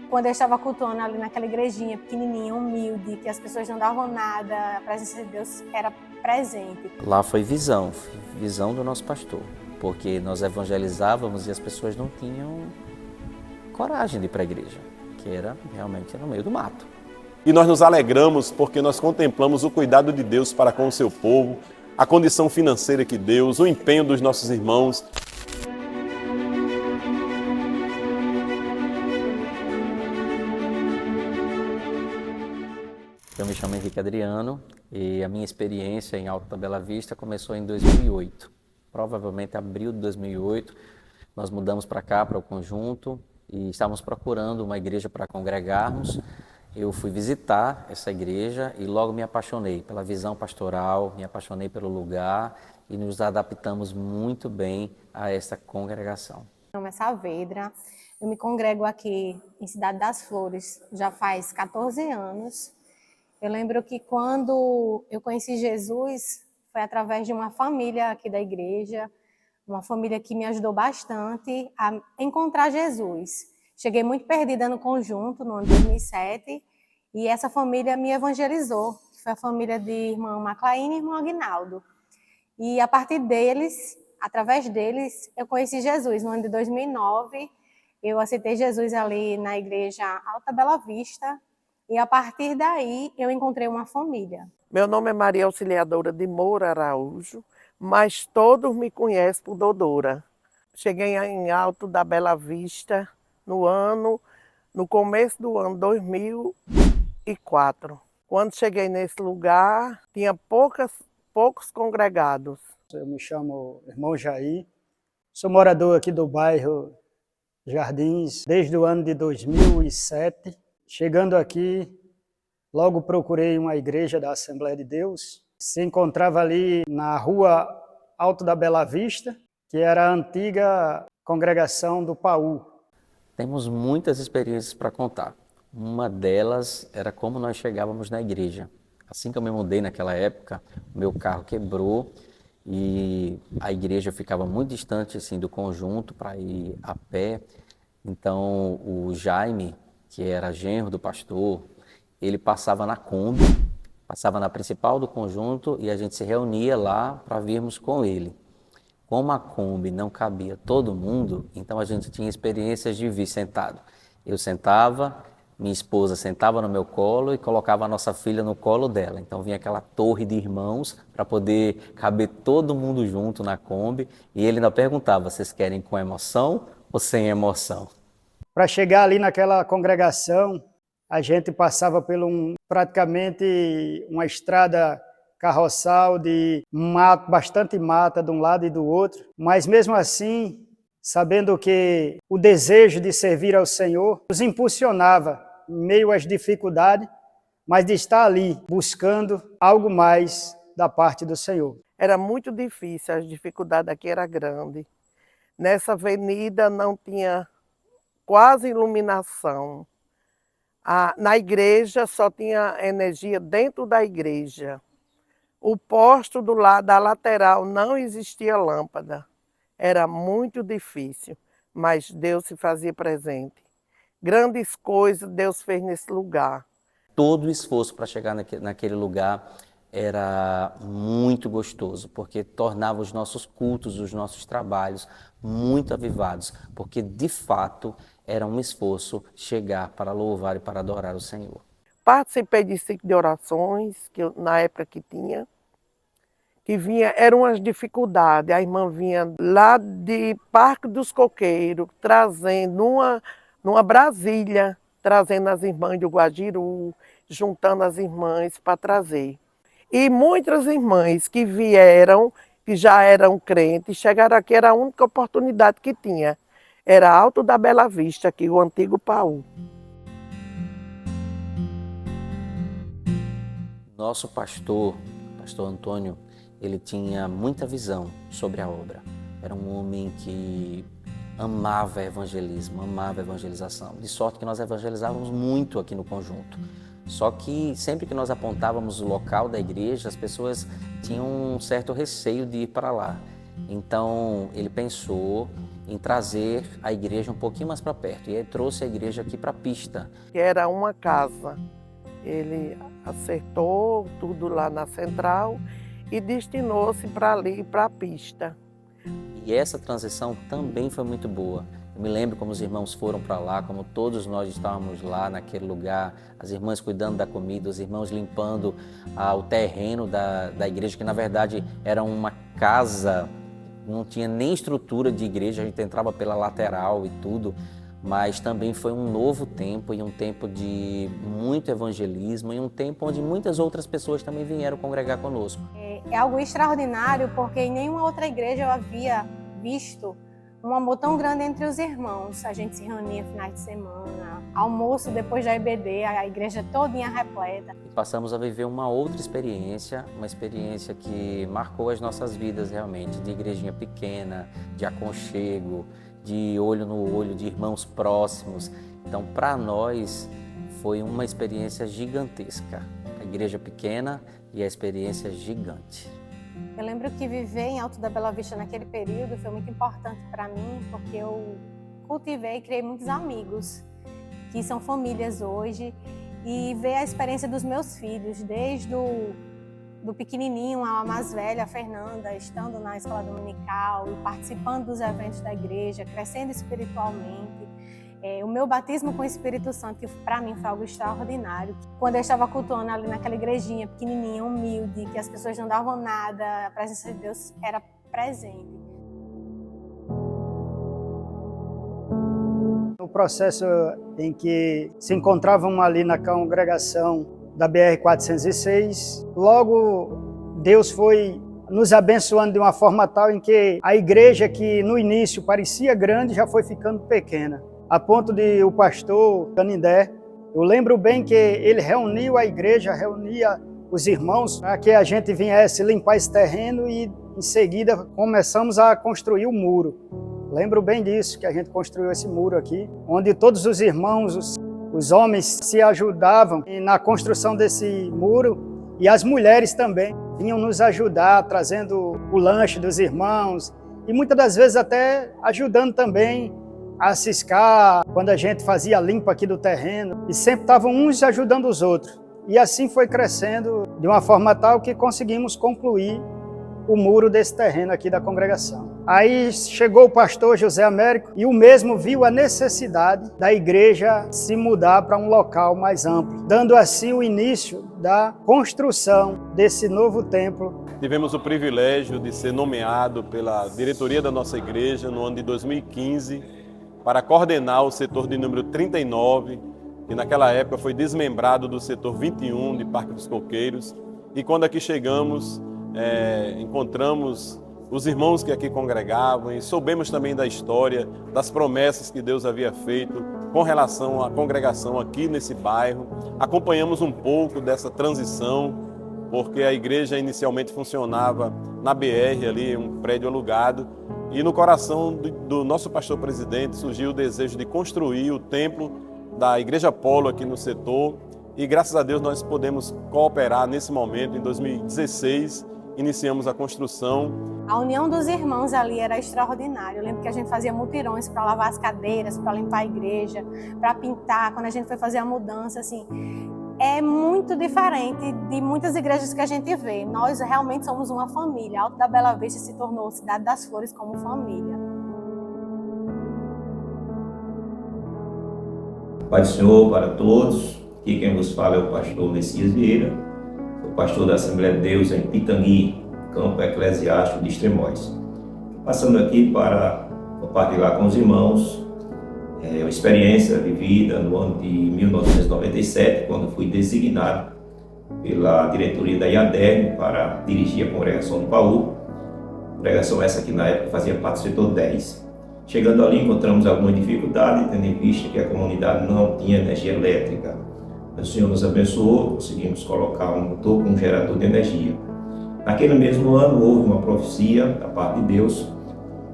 quando eu estava cultuando ali naquela igrejinha pequenininha, humilde, que as pessoas não davam nada, a presença de Deus era presente. Lá foi visão do nosso pastor, porque nós evangelizávamos e as pessoas não tinham coragem de ir para a igreja, que era realmente no meio do mato. E nós nos alegramos porque nós contemplamos o cuidado de Deus para com o seu povo, a condição financeira que Deus, o empenho dos nossos irmãos. Eu me chamo Henrique Adriano e a minha experiência em Alto da Bela Vista começou em 2008. Provavelmente abril de 2008, nós mudamos para cá, para o conjunto, e estávamos procurando uma igreja para congregarmos. Eu fui visitar essa igreja e logo me apaixonei pela visão pastoral, me apaixonei pelo lugar e nos adaptamos muito bem a essa congregação. Meu nome é Saavedra, eu me congrego aqui em Cidade das Flores já faz 14 anos. Eu lembro que quando eu conheci Jesus foi através de uma família aqui da igreja, uma família que me ajudou bastante a encontrar Jesus. Cheguei muito perdida no conjunto, no ano de 2007, e essa família me evangelizou, que foi a família de irmã Maclaine e irmão Aguinaldo. E a partir deles, através deles, eu conheci Jesus. No ano de 2009, eu aceitei Jesus ali na igreja Alta Bela Vista, e a partir daí eu encontrei uma família. Meu nome é Maria Auxiliadora de Moura Araújo, mas todos me conhecem por Dodora. Cheguei em Alto da Bela Vista no começo do ano 2004. Quando cheguei nesse lugar, tinha poucos congregados. Eu me chamo irmão Jair, sou morador aqui do bairro Jardins desde o ano de 2007. Chegando aqui, logo procurei uma igreja da Assembleia de Deus. Se encontrava ali na rua Alto da Bela Vista, que era a antiga congregação do Paú. Temos muitas experiências para contar. Uma delas era como nós chegávamos na igreja. Assim que eu me mudei naquela época, o meu carro quebrou e a igreja ficava muito distante assim, do conjunto para ir a pé. Então o Jaime, que era genro do pastor, ele passava na Kombi, passava na principal do conjunto e a gente se reunia lá para virmos com ele. Como a Kombi não cabia todo mundo, então a gente tinha experiências de vir sentado. Eu sentava, minha esposa sentava no meu colo e colocava a nossa filha no colo dela. Então vinha aquela torre de irmãos para poder caber todo mundo junto na Kombi. E ele ainda perguntava, vocês querem com emoção ou sem emoção? Para chegar ali naquela congregação, a gente passava por praticamente uma estrada carroçal de mato, bastante mata de um lado e do outro, mas mesmo assim, sabendo que o desejo de servir ao Senhor nos impulsionava em meio às dificuldades, mas de estar ali buscando algo mais da parte do Senhor. Era muito difícil, as dificuldades aqui eram grandes. Nessa avenida não tinha quase iluminação. Na igreja só tinha energia dentro da igreja. O posto do lado da lateral não existia lâmpada. Era muito difícil, mas Deus se fazia presente. Grandes coisas Deus fez nesse lugar. Todo o esforço para chegar naquele lugar era muito gostoso, porque tornava os nossos cultos, os nossos trabalhos muito avivados, porque de fato era um esforço chegar para louvar e para adorar o Senhor. Participei de ciclo de orações, na época que vinha, eram umas dificuldades. A irmã vinha lá de Parque dos Coqueiros, trazendo numa Brasília, trazendo as irmãs do Guajiru, juntando as irmãs para trazer. E muitas irmãs que vieram, que já eram crentes, chegaram aqui, era a única oportunidade que tinha. Era Alto da Bela Vista, aqui, o antigo Paú. Nosso pastor Antônio, ele tinha muita visão sobre a obra. Era um homem que amava evangelismo, amava evangelização. De sorte que nós evangelizávamos muito aqui no conjunto. Só que sempre que nós apontávamos o local da igreja, as pessoas tinham um certo receio de ir para lá. Então ele pensou em trazer a igreja um pouquinho mais para perto. E ele trouxe a igreja aqui para a pista. Que era uma casa. Ele acertou tudo lá na central e destinou-se para ali, para a pista. E essa transição também foi muito boa. Eu me lembro como os irmãos foram para lá, como todos nós estávamos lá naquele lugar, as irmãs cuidando da comida, os irmãos limpando o terreno da igreja, que na verdade era uma casa, não tinha nem estrutura de igreja, a gente entrava pela lateral e tudo, mas também foi um novo tempo e um tempo de muito evangelismo e um tempo onde muitas outras pessoas também vieram congregar conosco. É algo extraordinário, porque em nenhuma outra igreja eu havia visto um amor tão grande entre os irmãos. A gente se reunia finais de semana, almoço depois da EBD, a igreja todinha repleta. E passamos a viver uma outra experiência, uma experiência que marcou as nossas vidas realmente, de igrejinha pequena, de aconchego, de olho no olho, de irmãos próximos. Então, para nós, foi uma experiência gigantesca. A igreja pequena e a experiência gigante. Eu lembro que viver em Alto da Bela Vista naquele período foi muito importante para mim, porque eu cultivei e criei muitos amigos, que são famílias hoje, e ver a experiência dos meus filhos, desde do pequenininho à mais velha, a Fernanda, estando na escola dominical e participando dos eventos da igreja, crescendo espiritualmente. O meu batismo com o Espírito Santo, que para mim foi algo extraordinário. Quando eu estava cultuando ali naquela igrejinha pequenininha, humilde, que as pessoas não davam nada, a presença de Deus era presente. No processo em que se encontravam ali na congregação da BR-406, logo Deus foi nos abençoando de uma forma tal em que a igreja, que no início parecia grande, já foi ficando pequena. A ponto de o pastor Canindé, eu lembro bem que ele reuniu a igreja, reunia os irmãos para que a gente viesse limpar esse terreno e em seguida começamos a construir o muro. Lembro bem disso, que a gente construiu esse muro aqui, onde todos os irmãos, os homens se ajudavam na construção desse muro e as mulheres também vinham nos ajudar, trazendo o lanche dos irmãos e muitas das vezes até ajudando também a ciscar, quando a gente fazia a limpa aqui do terreno, e sempre estavam uns ajudando os outros. E assim foi crescendo de uma forma tal que conseguimos concluir o muro desse terreno aqui da congregação. Aí chegou o pastor José Américo e o mesmo viu a necessidade da igreja se mudar para um local mais amplo, dando assim o início da construção desse novo templo. Tivemos o privilégio de ser nomeado pela diretoria da nossa igreja no ano de 2015 para coordenar o setor de número 39, que naquela época foi desmembrado do setor 21 de Parque dos Coqueiros. E quando aqui chegamos, encontramos os irmãos que aqui congregavam e soubemos também da história, das promessas que Deus havia feito com relação à congregação aqui nesse bairro. Acompanhamos um pouco dessa transição, porque a igreja inicialmente funcionava na BR, ali, um prédio alugado, e no coração do nosso pastor presidente surgiu o desejo de construir o templo da Igreja Polo aqui no setor, e graças a Deus nós podemos cooperar nesse momento. Em 2016 iniciamos a construção. A união dos irmãos ali era extraordinária. Eu lembro que a gente fazia mutirões para lavar as cadeiras, para limpar a igreja, para pintar. Quando a gente foi fazer a mudança, assim, é muito diferente de muitas igrejas que a gente vê. Nós realmente somos uma família. Alto da Bela Vista se tornou Cidade das Flores como família. Pai do Senhor para todos. Aqui quem vos fala é o pastor Messias Vieira, o pastor da Assembleia de Deus em Pitangui, campo eclesiástico de Extremóis. Passando aqui para compartilhar com os irmãos uma experiência vivida no ano de 1997, quando fui designado pela diretoria da IADERN para dirigir a congregação do Paú. Congregação essa que na época fazia parte do setor 10. Chegando ali encontramos alguma dificuldade, tendo em vista que a comunidade não tinha energia elétrica. Mas o Senhor nos abençoou, conseguimos colocar um motor com um gerador de energia. Naquele mesmo ano houve uma profecia da parte de Deus,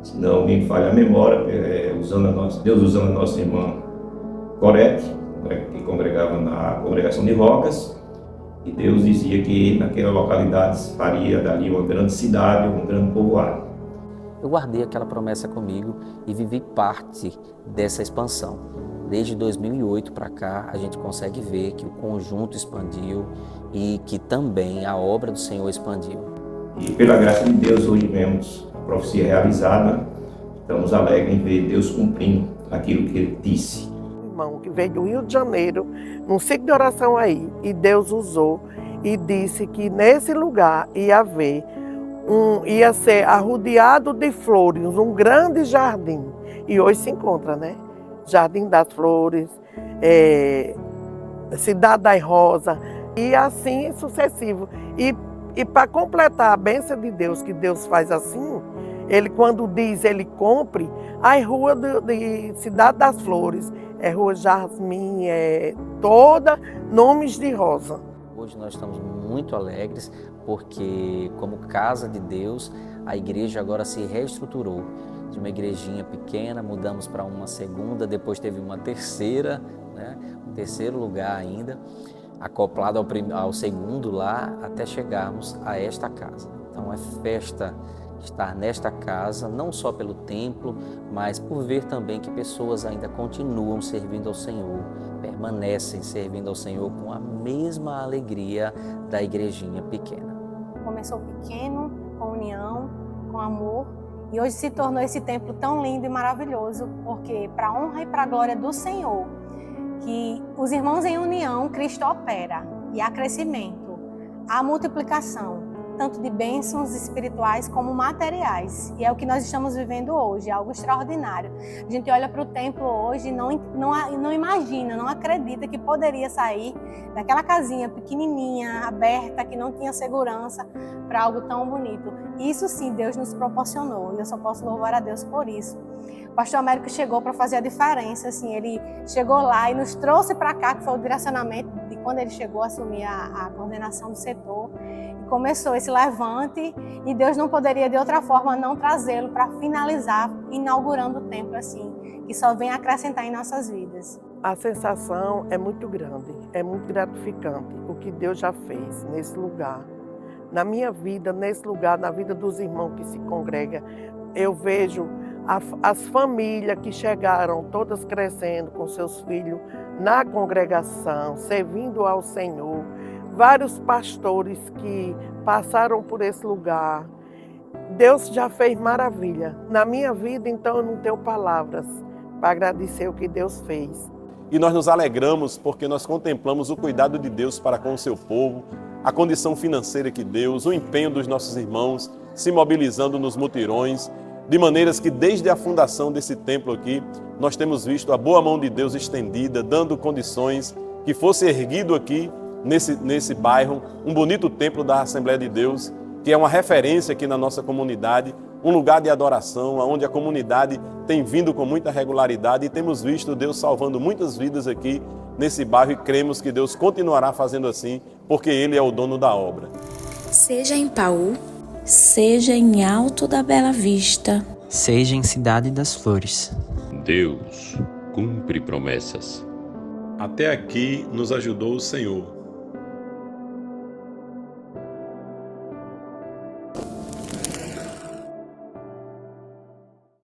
se não me falha a memória, Deus usando a nossa irmã Gorete, que congregava na congregação de Rocas, e Deus dizia que naquela localidade faria dali uma grande cidade, um grande povoado. eu guardei aquela promessa comigo e vivi parte dessa expansão. Desde 2008 para cá, a gente consegue ver que o conjunto expandiu e que também a obra do Senhor expandiu. E pela graça de Deus, hoje vemos a profecia realizada. Estamos alegres em ver Deus cumprindo aquilo que Ele disse. Irmão que veio do Rio de Janeiro, num ciclo de oração aí, e Deus usou e disse que nesse lugar ia ser arrodeado de flores, um grande jardim. E hoje se encontra, né? Jardim das Flores, Cidade das Rosas, e assim sucessivo. E para completar a bênção de Deus, que Deus faz assim, Ele quando diz, Ele cumpre, as ruas de Cidade das Flores, Rua Jasmim, toda nomes de rosa. Hoje nós estamos muito alegres porque, como casa de Deus, a igreja agora se reestruturou. De uma igrejinha pequena, mudamos para uma segunda, depois teve uma terceira, né? Um terceiro lugar ainda, acoplado ao segundo lá, até chegarmos a esta casa. Então é festa estar nesta casa, não só pelo templo, mas por ver também que pessoas ainda continuam servindo ao Senhor, permanecem servindo ao Senhor com a mesma alegria da igrejinha pequena. Começou pequeno, com união, com amor, e hoje se tornou esse templo tão lindo e maravilhoso, porque para a honra e para a glória do Senhor, que os irmãos em união, Cristo opera, e há crescimento, há multiplicação, tanto de bênçãos espirituais como materiais. E é o que nós estamos vivendo hoje, é algo extraordinário. A gente olha para o templo hoje e não imagina, não acredita que poderia sair daquela casinha pequenininha, aberta, que não tinha segurança, para algo tão bonito. Isso sim, Deus nos proporcionou, e eu só posso louvar a Deus por isso. O pastor Américo chegou para fazer a diferença, assim, ele chegou lá e nos trouxe para cá, que foi o direcionamento de quando ele chegou a assumir a coordenação do setor. E começou esse levante, e Deus não poderia de outra forma não trazê-lo para finalizar, inaugurando o templo assim, que só vem acrescentar em nossas vidas. A sensação é muito grande, é muito gratificante o que Deus já fez nesse lugar. Na minha vida, nesse lugar, na vida dos irmãos que se congregam, eu vejo as famílias que chegaram, todas crescendo com seus filhos na congregação, servindo ao Senhor. Vários pastores que passaram por esse lugar. Deus já fez maravilha. Na minha vida, então, eu não tenho palavras para agradecer o que Deus fez. E nós nos alegramos porque nós contemplamos o cuidado de Deus para com o seu povo, a condição financeira que Deus, o empenho dos nossos irmãos se mobilizando nos mutirões, de maneiras que desde a fundação desse templo aqui, nós temos visto a boa mão de Deus estendida, dando condições que fosse erguido aqui, nesse bairro, um bonito templo da Assembleia de Deus, que é uma referência aqui na nossa comunidade, um lugar de adoração, onde a comunidade tem vindo com muita regularidade e temos visto Deus salvando muitas vidas aqui nesse bairro e cremos que Deus continuará fazendo assim, porque Ele é o dono da obra. Seja em Paú, seja em Alto da Bela Vista, seja em Cidade das Flores. Deus cumpre promessas. Até aqui nos ajudou o Senhor.